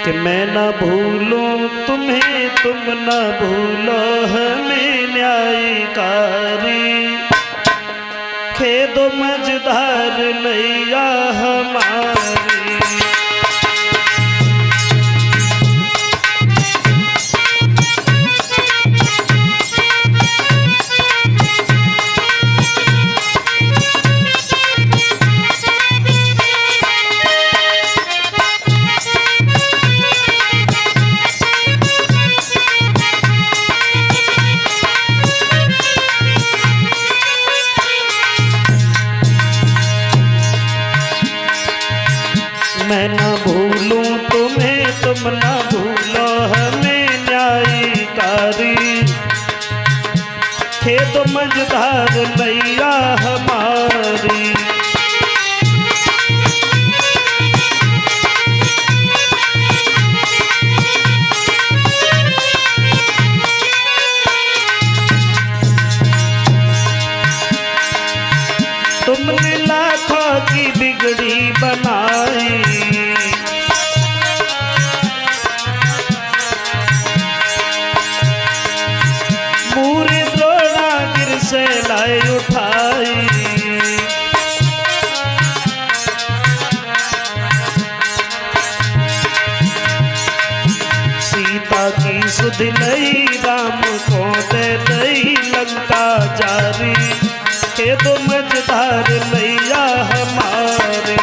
कि मैं न भूलूं तुम्हें तुम न भूलो हमें न्यायकारी। खेदो मझधार नैया हमारी। मैं न भूलूं तुम्हें तुम न भूलो हमें न्यायकारी। खेद मझधार नैया हमारी। तुमने लाखों की बिगड़ी बनाई। पूरी द्रोणागिर से लाई उठाई। सीता की सुध लई राम को दे दई लंका जारी। खेद मझधार नैया हमारी।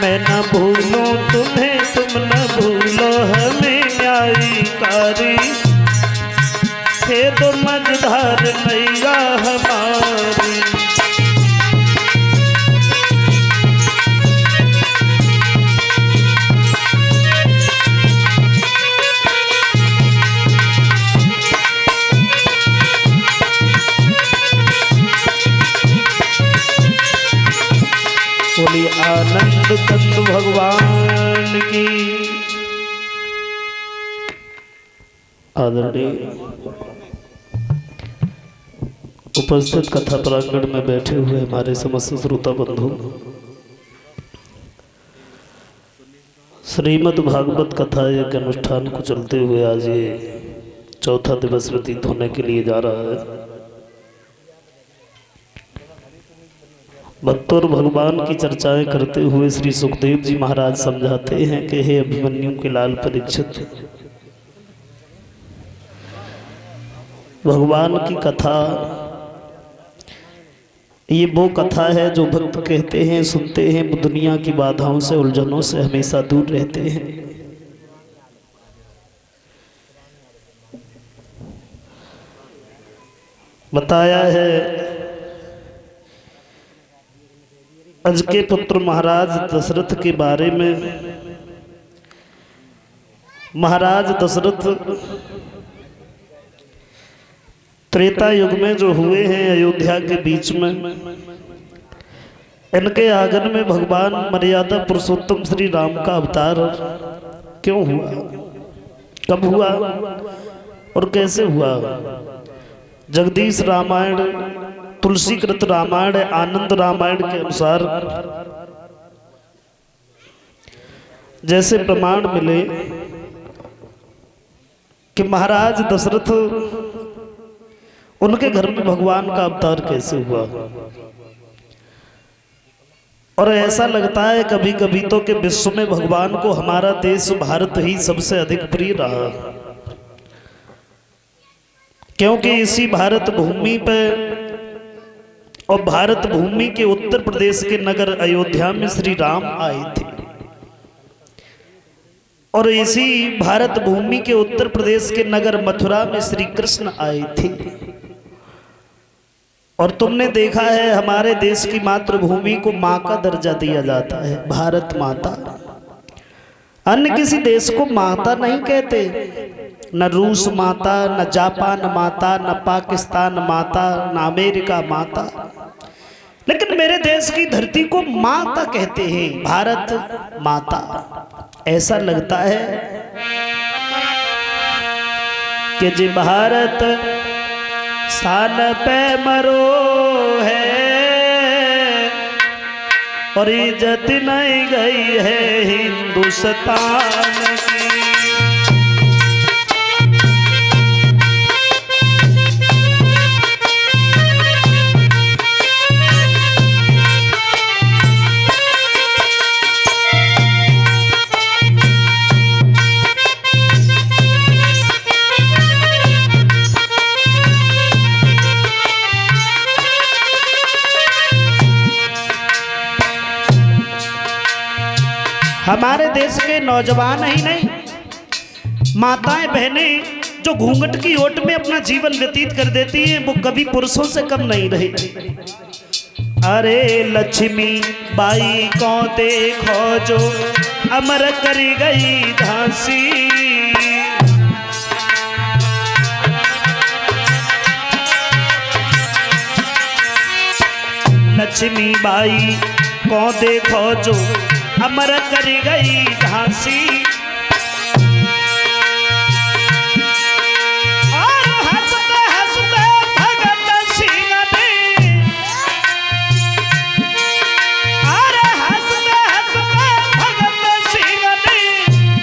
मैं न भूलूं तुम्हें तुम न भूलो हमें न्यायकारी। खेद मझधार नैया हमारी। बोली आनंद कंद भगवान की। आदरणीय उपस्थित कथा प्रांगण में बैठे हुए हमारे समस्त श्रोता बंधु, श्रीमद् भागवत कथा एक अनुष्ठान को चलते हुए आज ये चौथा दिवस व्यतीत होने के लिए जा रहा है। भक्तों और भगवान की चर्चाएं करते हुए श्री सुखदेव जी महाराज समझाते हैं कि हे अभिमन्यु के लाल परीक्षित, भगवान की कथा ये वो कथा है जो भक्त कहते हैं, सुनते हैं, वो दुनिया की बाधाओं से उलझनों से हमेशा दूर रहते हैं। बताया है अज के पुत्र महाराज दशरथ के बारे में। महाराज दशरथ त्रेता युग में जो हुए हैं अयोध्या के बीच में, इनके आंगन में भगवान मर्यादा पुरुषोत्तम श्री राम का अवतार क्यों हुआ, कब हुआ और कैसे हुआ। जगदीश रामायण, तुलसीकृत रामायण, आनंद रामायण के अनुसार जैसे प्रमाण मिले कि महाराज दशरथ उनके घर में भगवान का अवतार कैसे हुआ। और ऐसा लगता है कभी कभी तो कि विश्व में भगवान को हमारा देश भारत ही सबसे अधिक प्रिय रहा, क्योंकि इसी भारत भूमि पर और भारत भूमि के उत्तर प्रदेश के नगर अयोध्या में श्री राम आए थे, और इसी भारत भूमि के उत्तर प्रदेश के नगर मथुरा में श्री कृष्ण आए थे। और तुमने देखा है हमारे देश की मातृभूमि को माँ का दर्जा दिया जाता है, भारत माता। अन्य किसी देश को माता नहीं कहते, न रूस माता, न जापान माता, न पाकिस्तान माता, न अमेरिका माता, लेकिन मेरे देश की धरती को माता कहते हैं, भारत माता। ऐसा लगता है कि जी भारत स्थान पे मरो है और इज्जत नहीं गई है हिंदुस्तान की। हमारे देश के नौजवान ही नहीं, माताएं बहनें जो घूंघट की ओट में अपना जीवन व्यतीत कर देती हैं, वो कभी पुरुषों से कम नहीं रही। अरे लक्ष्मी बाई को देखो जो अमर कर गई झांसी। लक्ष्मी बाई को देखो जो अमर कर गई झांसी। और हंसते हंसते भगत सिंह ने, अरे हंसते हंसते भगत सिंह ने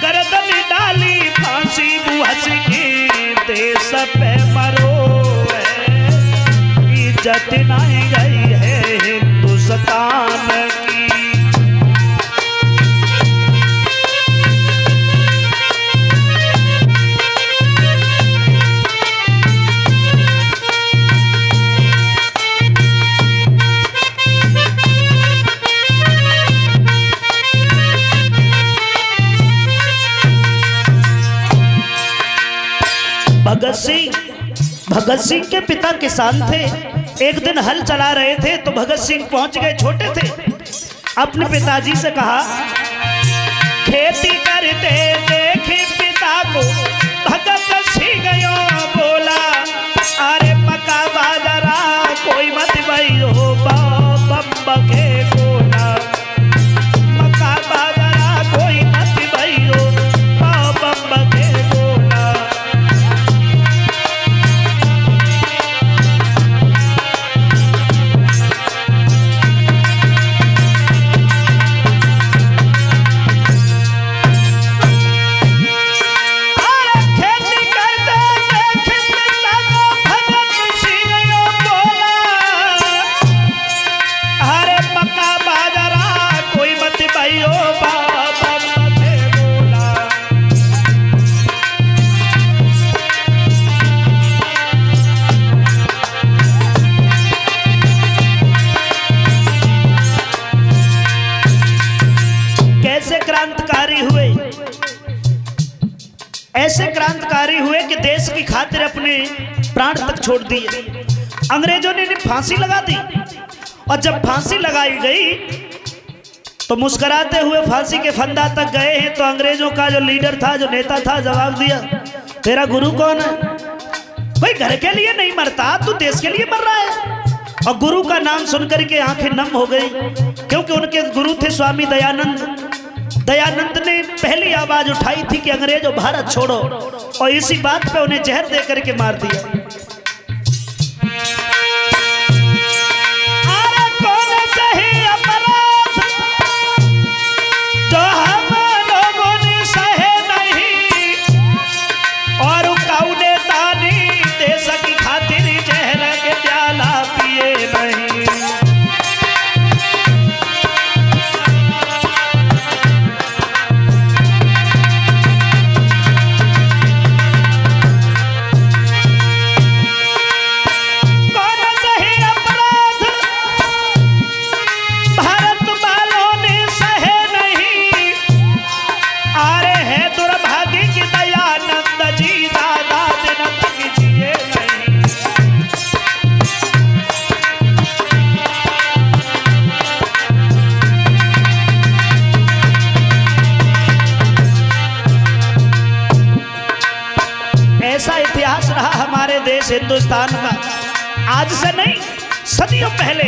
गर्दन डाली फांसी। वो हंस के देश पे मरो है, इज्जत नहीं गई है हिंदुस्तान की। भगत सिंह के पिता किसान थे। एक दिन हल चला रहे थे तो भगत सिंह पहुंच गए, छोटे थे। अपने पिताजी से कहा, खेती करते देखे पिता को भगत सिंह यो बोला, अरे मक्का बाजरा कोई मत भइयो बम के गोला। मक्का बाजरा कोई मत भइयो बम के गोला। ऐसे क्रांतिकारी हुए कि देश की खातिर अपने प्राण तक छोड़ दिए। अंग्रेजों ने फांसी लगा दी और जब फांसी लगाई गई तो मुस्कुराते हुए फांसी के फंदा तक गए हैं तो अंग्रेजों का जो लीडर था, जो नेता था, जवाब दिया, तेरा गुरु कौन है? भाई घर के लिए नहीं मरता, तू देश के लिए मर रहा है। और गुरु का नाम सुनकर के आंखें नम हो गई, क्योंकि उनके गुरु थे स्वामी दयानंद। दयानंद ने पहली आवाज उठाई थी कि अंग्रेजों भारत छोड़ो, और इसी बात पे उन्हें जहर दे करके मार दिया। अरे कौन सही अपराध जो हम लोगों ने सहे नहीं, और कौने तानी देश की खातिर जहर के प्याला पिए नहीं। ऐसा इतिहास रहा हमारे देश हिंदुस्तान का, आज से नहीं, सदियों पहले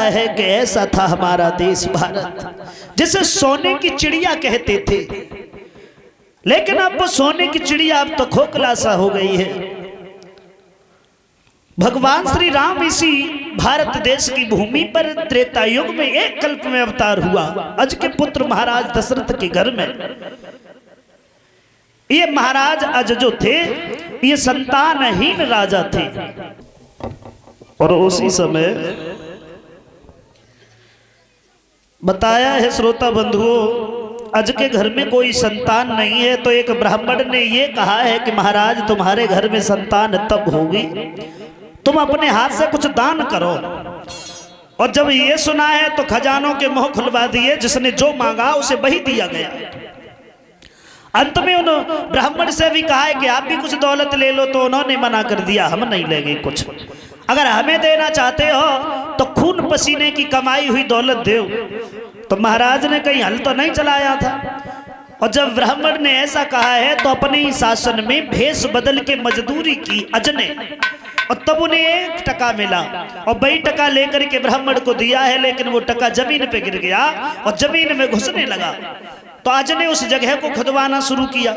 है कि ऐसा था हमारा देश भारत, जिसे सोने की चिड़िया कहते थे, लेकिन अब वो सोने की चिड़िया अब तो खोखला सा हो गई है। भगवान श्री राम इसी भारत देश की भूमि पर त्रेता युग में एक कल्प में अवतार हुआ, अज के पुत्र महाराज दशरथ के घर में। ये महाराज अज जो थे ये संतानहीन राजा थे, और उसी समय बताया है श्रोता बंधुओं, अज के घर में कोई संतान नहीं है, तो एक ब्राह्मण ने ये कहा है कि महाराज तुम्हारे घर में संतान तब होगी तुम अपने हाथ से कुछ दान करो। और जब ये सुना है तो खजानों के मुंह खुलवा दिए, जिसने जो मांगा उसे वही दिया गया। अंत में उन ब्राह्मण से भी कहा है कि आप भी कुछ दौलत ले लो, तो उन्होंने मना कर दिया, हम नहीं लेंगे कुछ। अगर हमें देना चाहते हो तो खून पसीने की कमाई हुई दौलत दो। तो महाराज ने कहीं हल तो नहीं चलाया था। और जब ब्राह्मण ने ऐसा कहा है तो अपने ही शासन में भेष बदल के मजदूरी की अजने, और तब उन्हें 1 टका मिला, और वही टका लेकर के ब्राह्मण को दिया है, लेकिन वो टका जमीन पे गिर गया और जमीन में घुसने लगा। तो आज ने उस जगह को खुदवाना शुरू किया।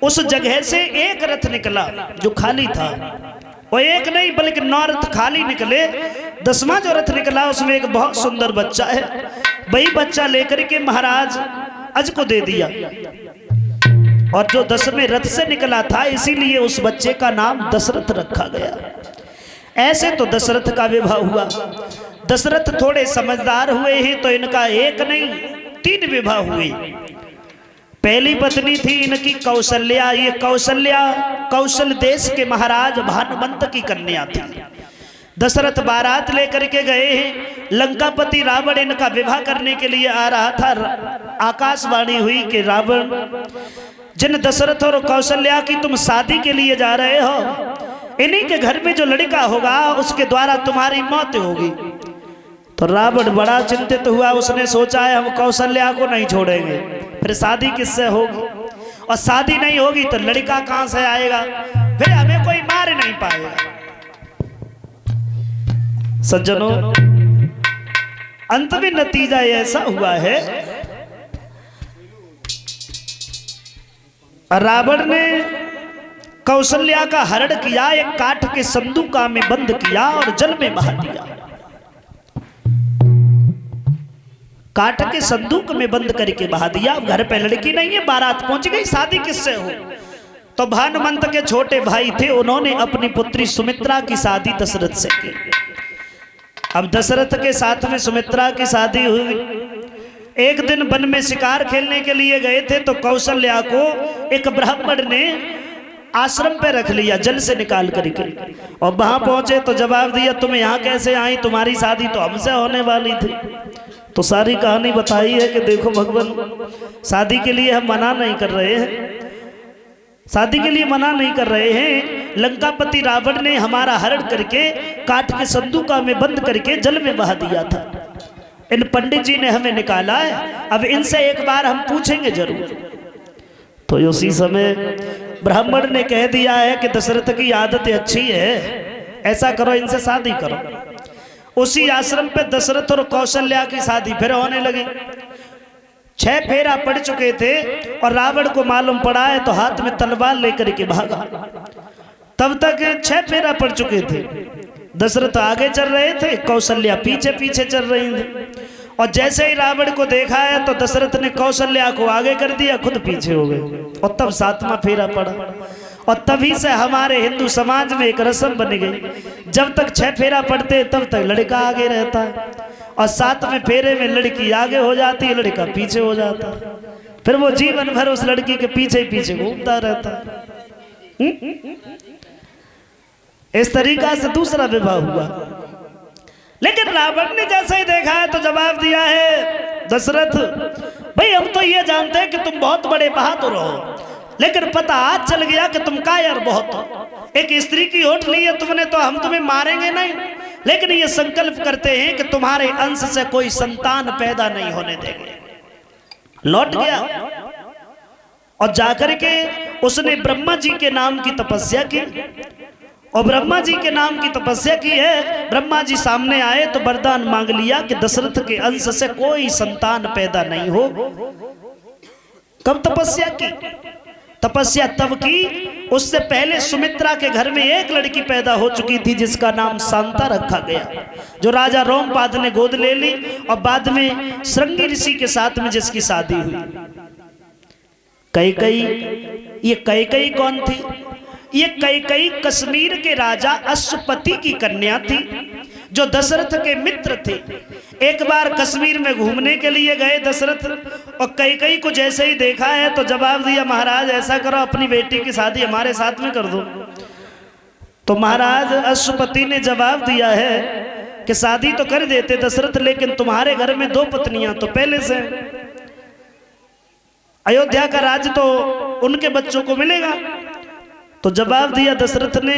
उस जगह से एक रथ निकला जो खाली था, और एक नहीं बल्कि 9 रथ खाली निकले। 10वां जो रथ निकला उसमें एक बहुत सुंदर बच्चा है, वही बच्चा लेकर के महाराज अज को दे दिया। और जो 10वें रथ से निकला था, इसीलिए उस बच्चे का नाम दशरथ रखा गया। ऐसे तो दशरथ का विवाह हुआ। दशरथ थोड़े समझदार हुए हैं तो इनका एक नहीं 3 विवाह हुए। पहली पत्नी थी इनकी कौशल्या। ये कौशल्या कौशल देश के महाराज भानुमंत की कन्या थी। दशरथ बारात लेकर के गए हैं, लंकापति रावण इनका विवाह करने के लिए आ रहा था। आकाशवाणी हुई कि रावण, जिन दशरथ और कौशल्या की तुम शादी के लिए जा रहे हो, इन्हीं के घर में जो लड़का होगा उसके द्वारा तुम्हारी मौत होगी। तो रावण बड़ा चिंतित हुआ। उसने सोचा है हम कौशल्या को नहीं छोड़ेंगे, फिर शादी किससे होगी, और शादी नहीं होगी तो लड़का कहां से आएगा, फिर हमें कोई मार नहीं पाएगा। सज्जनों, अंत में नतीजा ऐसा हुआ है, रावण ने कौशल्या का हरण किया, एक काठ के संदूका में बंद किया और जल में बहा दिया। काठ के संदूक में बंद करके बहा दिया। घर पे लड़की नहीं है, बारात पहुंच गई, शादी किससे हो। तो भानुमंत के छोटे भाई थे, उन्होंने अपनी पुत्री सुमित्रा की शादी दशरथ से की। अब दशरथ के साथ में सुमित्रा की शादी हुई। एक दिन वन में शिकार खेलने के लिए गए थे, तो कौशल्या को एक ब्राह्मण ने आश्रम पे रख लिया जल से निकाल करके, और वहां पहुंचे तो जवाब दिया तुम यहाँ कैसे आई, तुम्हारी शादी तो हमसे होने वाली थी। तो सारी कहानी बताई है कि देखो भगवान, शादी के लिए हम मना नहीं कर रहे हैं, शादी के लिए मना नहीं कर रहे हैं। लंकापति रावण ने हमारा हरण करके काठ के संदूका में बंद करके जल में बहा दिया था। इन पंडित जी ने हमें निकाला है, अब इनसे एक बार हम पूछेंगे जरूर। तो उसी समय ब्राह्मण ने कह दिया है कि दशरथ की आदत अच्छी है, ऐसा करो इनसे शादी करो। उसी आश्रम पे दशरथ और कौशल्या की शादी फिर होने लगी। 6 फेरा पड़ चुके थे और रावण को मालूम पड़ा है तो हाथ में तलवार लेकर के भागा। तब तक 6 फेरा पड़ चुके थे। दशरथ आगे चल रहे थे, कौशल्या पीछे पीछे चल रही थी। और जैसे ही रावण को देखा है तो दशरथ ने कौशल्या को आगे कर दिया, खुद पीछे हो गए, और तब 7वां फेरा पड़ा। और तभी से हमारे हिंदू समाज में एक रस्म बन गई, जब तक 6 फेरा पड़ते तब तक लड़का आगे रहता है, और 7वें फेरे में लड़की आगे हो जाती है, लड़का पीछे हो जाता है। फिर वो जीवन भर उस लड़की के पीछे ही पीछे घूमता रहता है। इस तरीका से दूसरा विवाह हुआ। लेकिन रावण ने जैसे ही देखा है तो जवाब दिया है, दशरथ भाई हम तो ये जानते हैं कि तुम बहुत बड़े बहादुर हो, लेकिन पता आज चल गया कि तुम कायर बहुत हो। एक स्त्री की होठ ली है तुमने, तो हम तुम्हें मारेंगे नहीं, लेकिन ये संकल्प करते हैं कि तुम्हारे अंश से कोई संतान पैदा नहीं होने देंगे। लौट गया और जाकर के उसने ब्रह्मा जी के नाम की तपस्या की, और ब्रह्मा जी के नाम की तपस्या की है। ब्रह्मा जी सामने आए तो वरदान मांग लिया कि दशरथ के अंश से कोई संतान पैदा नहीं हो। कब तपस्या की? तपस्या तब की, उससे पहले सुमित्रा के घर में एक लड़की पैदा हो चुकी थी जिसका नाम शांता रखा गया, जो राजा रोमपाद ने गोद ले ली और बाद में श्रृंगी ऋषि के साथ में जिसकी शादी हुई। कैकेयी, ये कैकेयी कौन थी? ये कैकेयी कश्मीर के राजा अश्वपति की कन्या थी, जो दशरथ के मित्र थे। एक बार कश्मीर में घूमने के लिए गए दशरथ, और कैकेयी को जैसे ही देखा है तो जवाब दिया, महाराज ऐसा करो अपनी बेटी की शादी हमारे साथ में कर दो। तो महाराज अश्वपति ने जवाब दिया है कि शादी तो कर देते दशरथ, लेकिन तुम्हारे घर में 2 पत्नियां तो पहले से, अयोध्या का राज्य तो उनके बच्चों को मिलेगा। तो जवाब दिया दशरथ ने